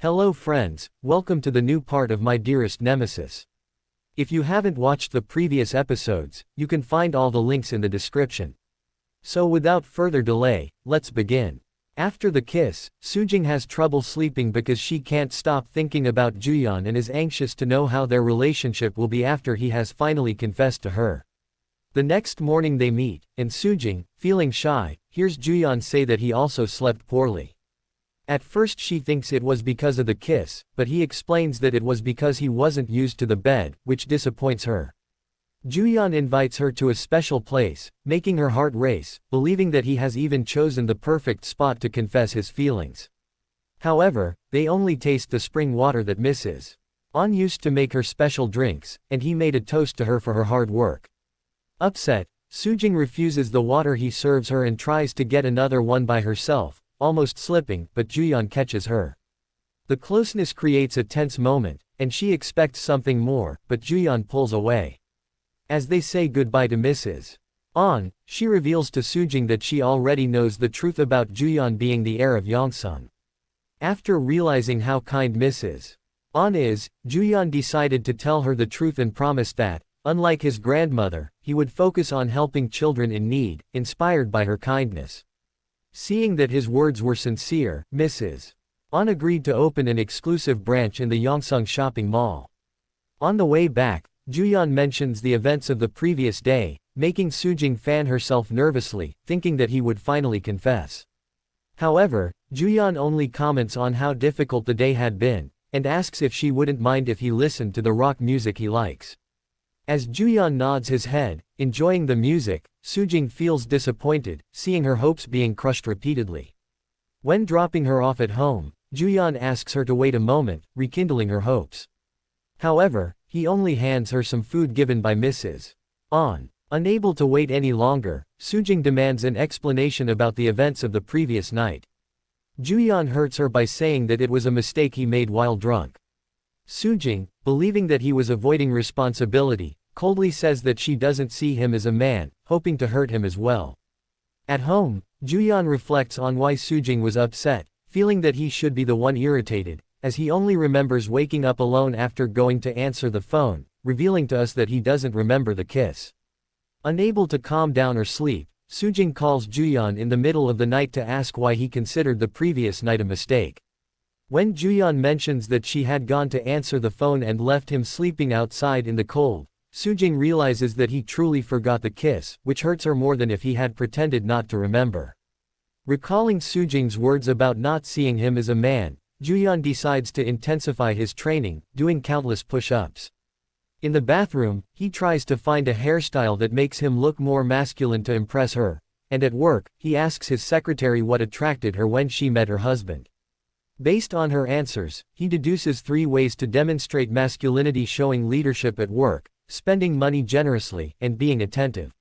Hello friends, welcome to the new part of my Dearest Nemesis. If you haven't watched the previous episodes, you can find all the links in the description. So without further delay, let's begin. After the kiss, Sujing has trouble sleeping because she can't stop thinking about Juyeon and is anxious to know how their relationship will be after he has finally confessed to her. The next morning they meet, and Sujing, feeling shy, hears Juyeon say that he also slept poorly. At first she thinks it was because of the kiss, but he explains that it was because he wasn't used to the bed, which disappoints her. Juyeon invites her to a special place, making her heart race, believing that he has even chosen the perfect spot to confess his feelings. However, they only taste the spring water that Mrs. On used to make her special drinks, and he made a toast to her for her hard work. Upset, Sujing refuses the water he serves her and tries to get another one by herself, almost slipping, but Juyeon catches her. The closeness creates a tense moment, and she expects something more, but Juyeon pulls away. As they say goodbye to Mrs. On, she reveals to Sujing that she already knows the truth about Juyeon being the heir of Yongsung. After realizing how kind Mrs. On is, Juyeon decided to tell her the truth and promised that, unlike his grandmother, he would focus on helping children in need, inspired by her kindness. Seeing that his words were sincere, Mrs. On agreed to open an exclusive branch in the Yongsung shopping mall. On the way back, Juyeon mentions the events of the previous day, making Sujing fan herself nervously, thinking that he would finally confess. However, Juyeon only comments on how difficult the day had been, and asks if she wouldn't mind if he listened to the rock music he likes. As Juyeon nods his head, enjoying the music, Sujing feels disappointed, seeing her hopes being crushed repeatedly. When dropping her off at home, Juyeon asks her to wait a moment, rekindling her hopes. However, he only hands her some food given by Mrs. On. Unable to wait any longer, Sujing demands an explanation about the events of the previous night. Juyeon hurts her by saying that it was a mistake he made while drunk. Sujing, believing that he was avoiding responsibility, coldly says that she doesn't see him as a man, hoping to hurt him as well. At home, Juyeon reflects on why Sujing was upset, feeling that he should be the one irritated, as he only remembers waking up alone after going to answer the phone, revealing to us that he doesn't remember the kiss. Unable to calm down or sleep, Sujing calls Juyeon in the middle of the night to ask why he considered the previous night a mistake. When Juyeon mentions that she had gone to answer the phone and left him sleeping outside in the cold, Sujing realizes that he truly forgot the kiss, which hurts her more than if he had pretended not to remember. Recalling Sujing's words about not seeing him as a man, Juyeon decides to intensify his training, doing countless push-ups. In the bathroom, he tries to find a hairstyle that makes him look more masculine to impress her, and at work, he asks his secretary what attracted her when she met her husband. Based on her answers, he deduces 3 ways to demonstrate masculinity: showing leadership at work, spending money generously, and being attentive.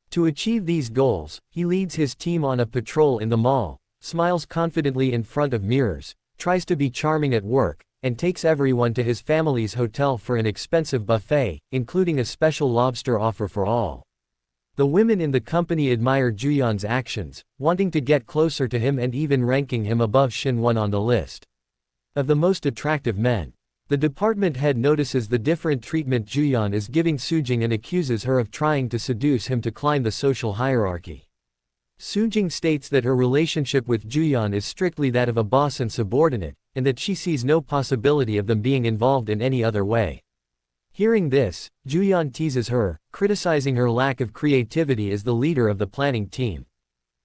To achieve these goals, he leads his team on a patrol in the mall, smiles confidently in front of mirrors, tries to be charming at work, and takes everyone to his family's hotel for an expensive buffet, including a special lobster offer for all. The women in the company admire Juyeon's actions, wanting to get closer to him and even ranking him above Shin-won on the list of the most attractive men. The department head notices the different treatment Juyeon is giving Sujing and accuses her of trying to seduce him to climb the social hierarchy. Sujing states that her relationship with Juyeon is strictly that of a boss and subordinate, and that she sees no possibility of them being involved in any other way. Hearing this, Juyeon teases her, criticizing her lack of creativity as the leader of the planning team.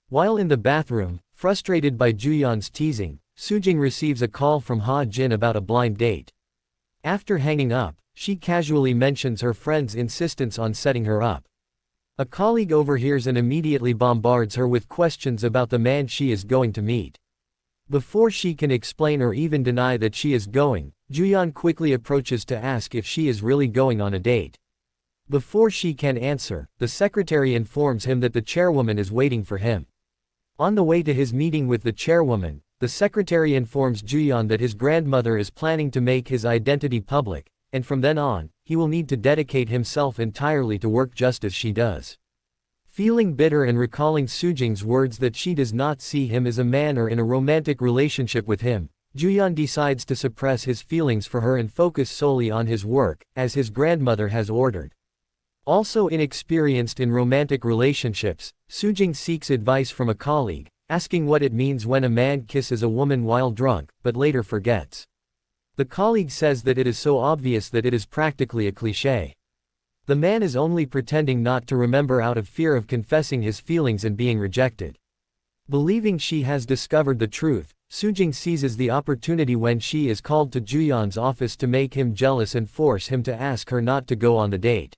While in the bathroom, frustrated by Juyeon's teasing, Sujing receives a call from Ha Jin about a blind date. After hanging up, she casually mentions her friend's insistence on setting her up. A colleague overhears and immediately bombards her with questions about the man she is going to meet. Before she can explain or even deny that she is going, Juyeon quickly approaches to ask if she is really going on a date. Before she can answer, the secretary informs him that the chairwoman is waiting for him. On the way to his meeting with the chairwoman, the secretary informs Juyeon that his grandmother is planning to make his identity public, and from then on, he will need to dedicate himself entirely to work just as she does. Feeling bitter and recalling Sujing's words that she does not see him as a man or in a romantic relationship with him, Juyeon decides to suppress his feelings for her and focus solely on his work, as his grandmother has ordered. Also inexperienced in romantic relationships, Sujing seeks advice from a colleague, asking what it means when a man kisses a woman while drunk, but later forgets. The colleague says that it is so obvious that it is practically a cliché. The man is only pretending not to remember out of fear of confessing his feelings and being rejected. Believing she has discovered the truth, Sujing seizes the opportunity when she is called to Juyeon's office to make him jealous and force him to ask her not to go on the date.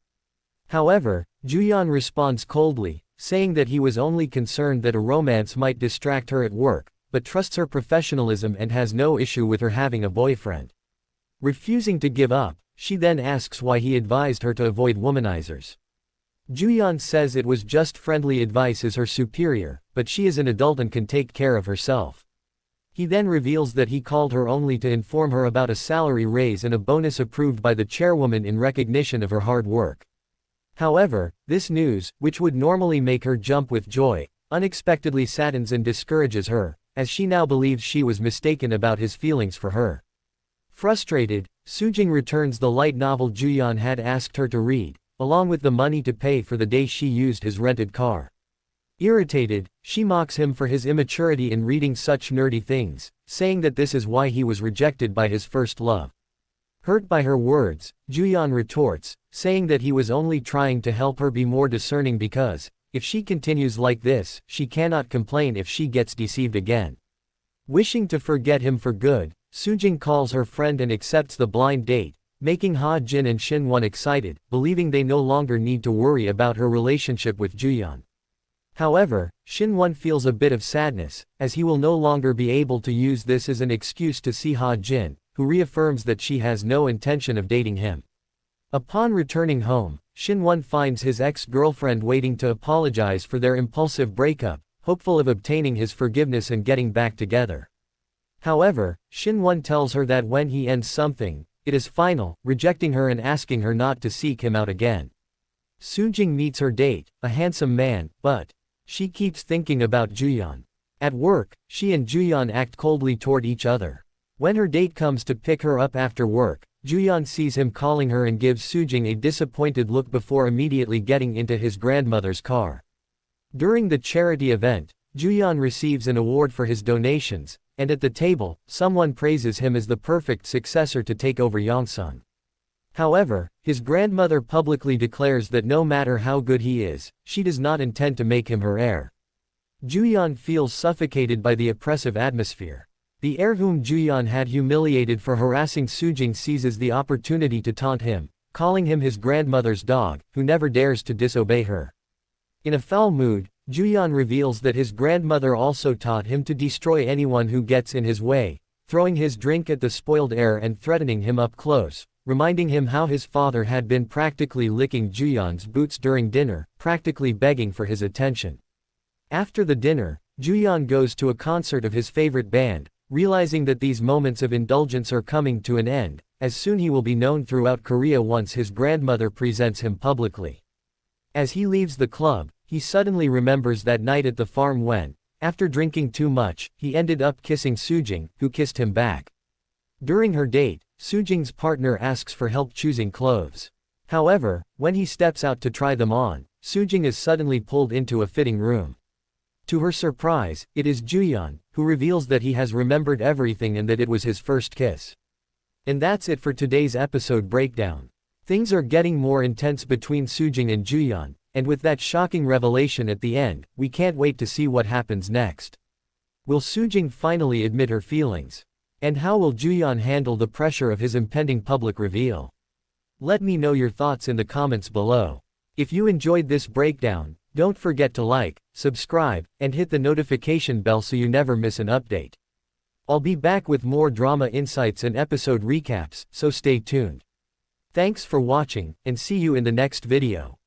However, Juyeon responds coldly, saying that he was only concerned that a romance might distract her at work, but trusts her professionalism and has no issue with her having a boyfriend. Refusing to give up, she then asks why he advised her to avoid womanizers. Juyeon says it was just friendly advice as her superior, but she is an adult and can take care of herself. He then reveals that he called her only to inform her about a salary raise and a bonus approved by the chairwoman in recognition of her hard work. However, this news, which would normally make her jump with joy, unexpectedly saddens and discourages her, as she now believes she was mistaken about his feelings for her. Frustrated, Sujing returns the light novel Juyeon had asked her to read, along with the money to pay for the day she used his rented car. Irritated, she mocks him for his immaturity in reading such nerdy things, saying that this is why he was rejected by his first love. Hurt by her words, Juyeon retorts, saying that he was only trying to help her be more discerning because, if she continues like this, she cannot complain if she gets deceived again. Wishing to forget him for good, Sujing calls her friend and accepts the blind date, making Ha Jin and Shinwon excited, believing they no longer need to worry about her relationship with Juyeon. However, Shinwon feels a bit of sadness, as he will no longer be able to use this as an excuse to see Ha Jin, who reaffirms that she has no intention of dating him. Upon returning home, Shinwon finds his ex-girlfriend waiting to apologize for their impulsive breakup, hopeful of obtaining his forgiveness and getting back together. However, Shinwon tells her that when he ends something, it is final, rejecting her and asking her not to seek him out again. Sujing meets her date, a handsome man, but she keeps thinking about Juyeon. At work, she and Juyeon act coldly toward each other. When her date comes to pick her up after work, Juyeon sees him calling her and gives Sujing a disappointed look before immediately getting into his grandmother's car. During the charity event, Juyeon receives an award for his donations, and at the table, someone praises him as the perfect successor to take over Yongsung. However, his grandmother publicly declares that no matter how good he is, she does not intend to make him her heir. Juyeon feels suffocated by the oppressive atmosphere. The heir whom Juyeon had humiliated for harassing Sujing seizes the opportunity to taunt him, calling him his grandmother's dog, who never dares to disobey her. In a foul mood, Juyeon reveals that his grandmother also taught him to destroy anyone who gets in his way, throwing his drink at the spoiled heir and threatening him up close, reminding him how his father had been practically licking Juyeon's boots during dinner, practically begging for his attention. After the dinner, Juyeon goes to a concert of his favorite band, realizing that these moments of indulgence are coming to an end, as soon he will be known throughout Korea once his grandmother presents him publicly. As he leaves the club, he suddenly remembers that night at the farm when, after drinking too much, he ended up kissing Sujing, who kissed him back. During her date, Sujing's partner asks for help choosing clothes. However, when he steps out to try them on, Sujing is suddenly pulled into a fitting room. To her surprise, it is Juyeon, who reveals that he has remembered everything and that it was his first kiss. And that's it for today's episode breakdown. Things are getting more intense between Sujing and Juyeon, and with that shocking revelation at the end, we can't wait to see what happens next. Will Sujing finally admit her feelings? And how will Juyeon handle the pressure of his impending public reveal? Let me know your thoughts in the comments below. If you enjoyed this breakdown, don't forget to like, subscribe, and hit the notification bell so you never miss an update. I'll be back with more drama insights and episode recaps, so stay tuned. Thanks for watching, and see you in the next video.